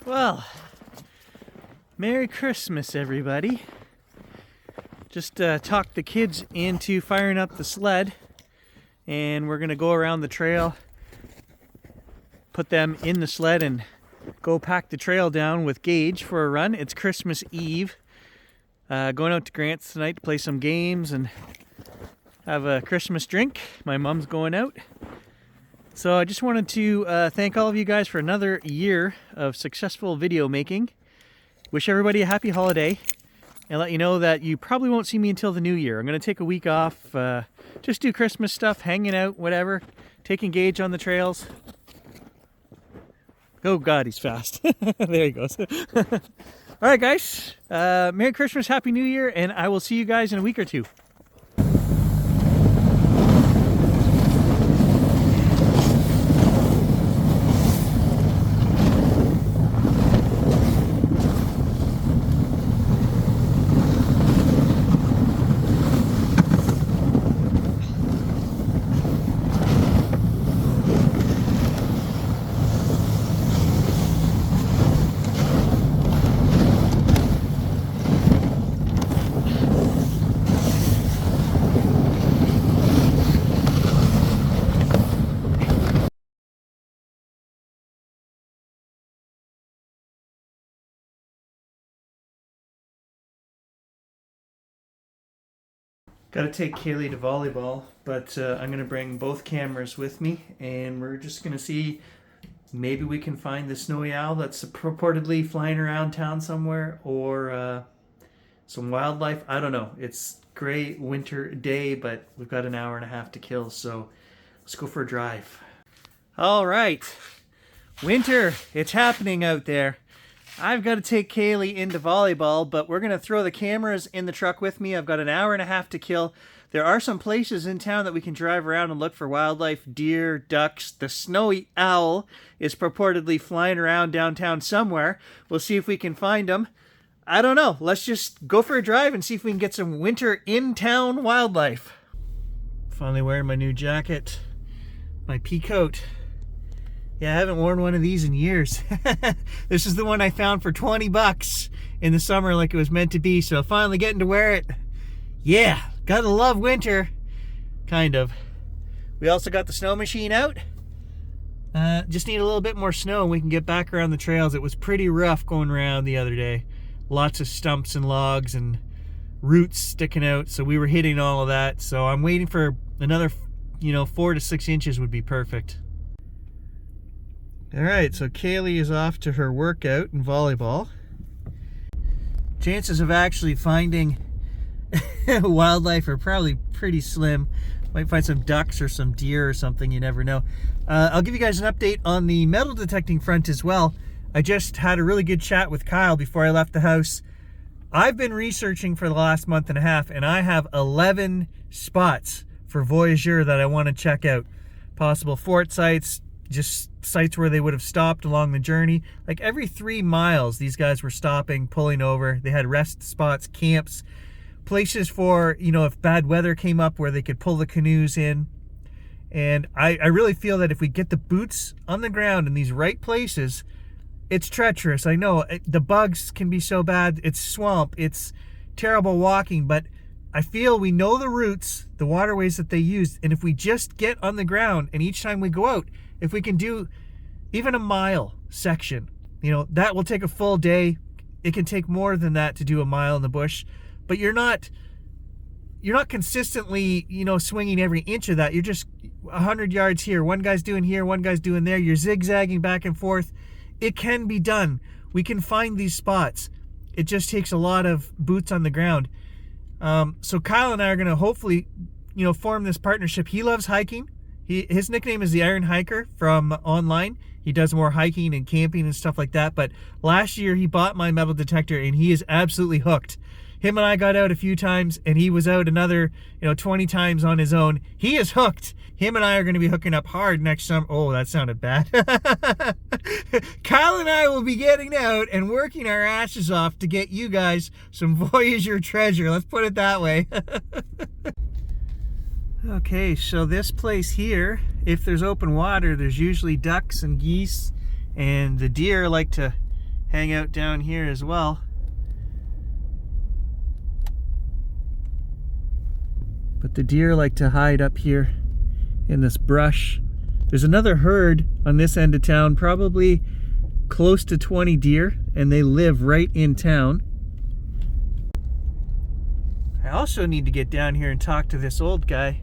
Well, Merry Christmas, everybody. Just talked the kids into firing up the sled, and we're gonna go around the trail, put them in the sled, and go pack the trail down with Gage for a run. It's Christmas Eve. Going out to Grant's tonight to play some games and have a Christmas drink. My mom's going out. So I just wanted to thank all of you guys for another year of successful video making. Wish everybody a happy holiday and let you know that you probably won't see me until the new year. I'm going to take a week off, just do Christmas stuff, hanging out, whatever, taking Gage on the trails. Oh God, he's fast. There he goes. All right, guys. Merry Christmas, Happy New Year, and I will see you guys in a week or two. Got to take Kaylee to volleyball, but I'm going to bring both cameras with me, and we're just going to see maybe we can find the snowy owl that's purportedly flying around town somewhere, or some wildlife. I don't know. It's a great winter day, but we've got an hour and a half to kill, so let's go for a drive. All right. Winter, it's happening out there. I've got to take Kaylee into volleyball, but we're going to throw the cameras in the truck with me. I've got an hour and a half to kill. There are some places in town that we can drive around and look for wildlife, deer, ducks. The snowy owl is purportedly flying around downtown somewhere. We'll see if we can find him. I don't know. Let's just go for a drive and see if we can get some winter in-town wildlife. Finally wearing my new jacket, my pea coat. Yeah, I haven't worn one of these in years. This is the one I found for 20 bucks in the summer like it was meant to be, so finally getting to wear it. Yeah, gotta love winter. Kind of. We also got the snow machine out. Just need a little bit more snow and we can get back around the trails. It was pretty rough going around the other day. Lots of stumps and logs and roots sticking out, so we were hitting all of that. So I'm waiting for another, 4 to 6 inches would be perfect. All right, so Kaylee is off to her workout in volleyball. Chances of actually finding wildlife are probably pretty slim. Might find some ducks or some deer or something, you never know. I'll give you guys an update on the metal detecting front as well. I just had a really good chat with Kyle before I left the house. I've been researching for the last month and a half, and I have 11 spots for Voyageur that I want to check out. Possible fort sites, just sites where they would have stopped along the journey. Like every 3 miles, these guys were stopping, pulling over. They had rest spots, camps, places for, if bad weather came up where they could pull the canoes in. And I really feel that if we get the boots on the ground in these right places, it's treacherous. I know the bugs can be so bad. It's swamp. It's terrible walking, but I feel we know the routes, the waterways that they use. And if we just get on the ground and each time we go out, if we can do even a mile section, that will take a full day. It can take more than that to do a mile in the bush, but you're not consistently, swinging every inch of that. You're just 100 yards here. One guy's doing here, one guy's doing there. You're zigzagging back and forth. It can be done. We can find these spots. It just takes a lot of boots on the ground. So Kyle and I are going to hopefully, form this partnership. He loves hiking. His nickname is the Iron Hiker from online. He does more hiking and camping and stuff like that. But last year he bought my metal detector and he is absolutely hooked. Him and I got out a few times and he was out another, 20 times on his own. He is hooked. Him and I are going to be hooking up hard next summer. Oh, that sounded bad. Kyle and I will be getting out and working our asses off to get you guys some Voyageur treasure. Let's put it that way. Okay, so this place here, if there's open water, there's usually ducks and geese, and the deer like to hang out down here as well. But the deer like to hide up here in this brush. There's another herd on this end of town, probably close to 20 deer, and they live right in town. I also need to get down here and talk to this old guy.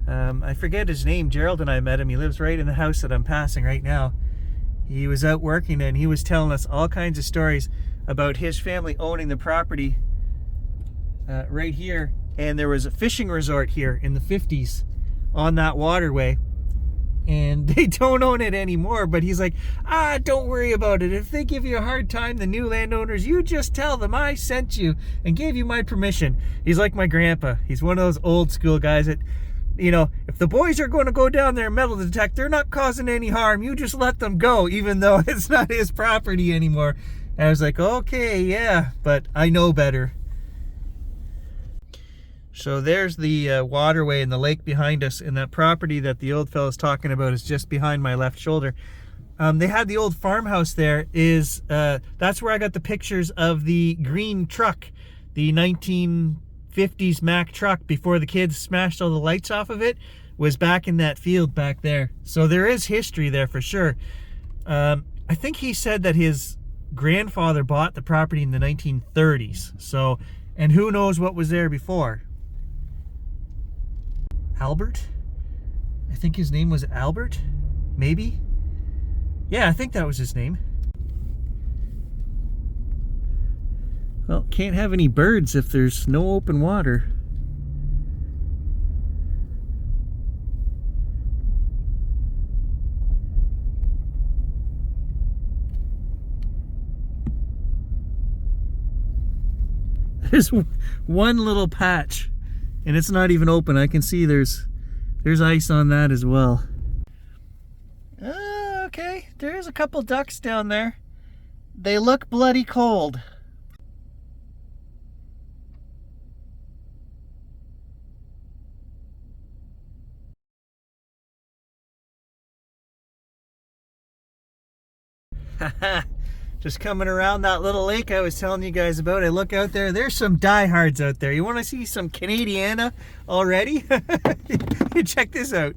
I forget his name. Gerald and I met him. He lives right in the house that I'm passing right now. He was out working and he was telling us all kinds of stories about his family owning the property right here. And there was a fishing resort here in the 50s on that waterway. And they don't own it anymore, but he's like, don't worry about it. If they give you a hard time, the new landowners, you just tell them I sent you and gave you my permission. He's like my grandpa. He's one of those old school guys that, you know, if the boys are going to go down there and metal detect, they're not causing any harm. You just let them go, even though it's not his property anymore. And I was like, okay, yeah, but I know better. So there's the waterway and the lake behind us, and that property that the old fellow's talking about is just behind my left shoulder. They had the old farmhouse there. That's where I got the pictures of the green truck, the 1950s Mack truck before the kids smashed all the lights off of it, was back in that field back there. So there is history there for sure. I think he said that his grandfather bought the property in the 1930s. So, and who knows what was there before. Albert? I think his name was Albert? Maybe? Yeah, I think that was his name. Well, can't have any birds if there's no open water. There's one little patch. And it's not even open. I can see there's ice on that as well. Okay, there's a couple ducks down there. They look bloody cold. Haha. Just coming around that little lake I was telling you guys about. I look out there, there's some diehards out there. You want to see some Canadiana already? Check this out.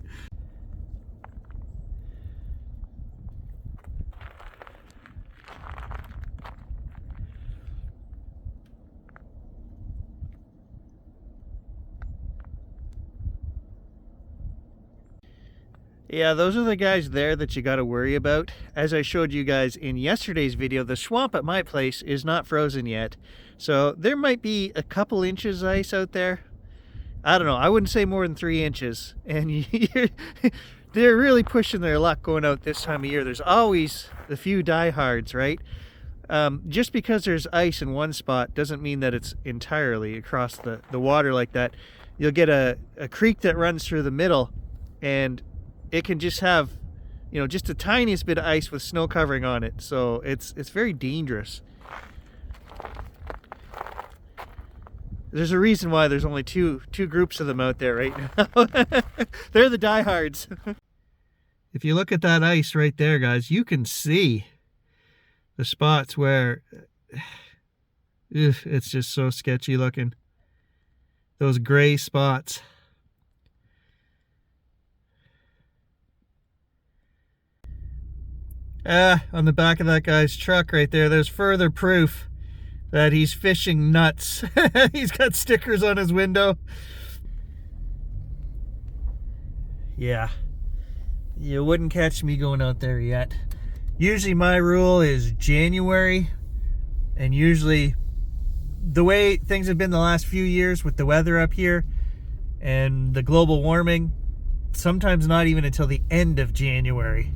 Yeah, those are the guys there that you got to worry about. As I showed you guys in yesterday's video, the swamp at my place is not frozen yet. So there might be a couple inches of ice out there. I don't know. I wouldn't say more than 3 inches. And they're really pushing their luck going out this time of year. There's always a few diehards, right? Just because there's ice in one spot doesn't mean that it's entirely across the water like that. You'll get a creek that runs through the middle, and it can just have, you know, just the tiniest bit of ice with snow covering on it. So it's very dangerous. There's a reason why there's only two groups of them out there right now. They're the diehards. If you look at that ice right there, guys, you can see the spots where it's just so sketchy looking. Those gray spots. On the back of that guy's truck right there, there's further proof that he's fishing nuts. He's got stickers on his window. Yeah, you wouldn't catch me going out there yet. Usually my rule is January, and usually the way things have been the last few years with the weather up here and the global warming, sometimes not even until the end of January.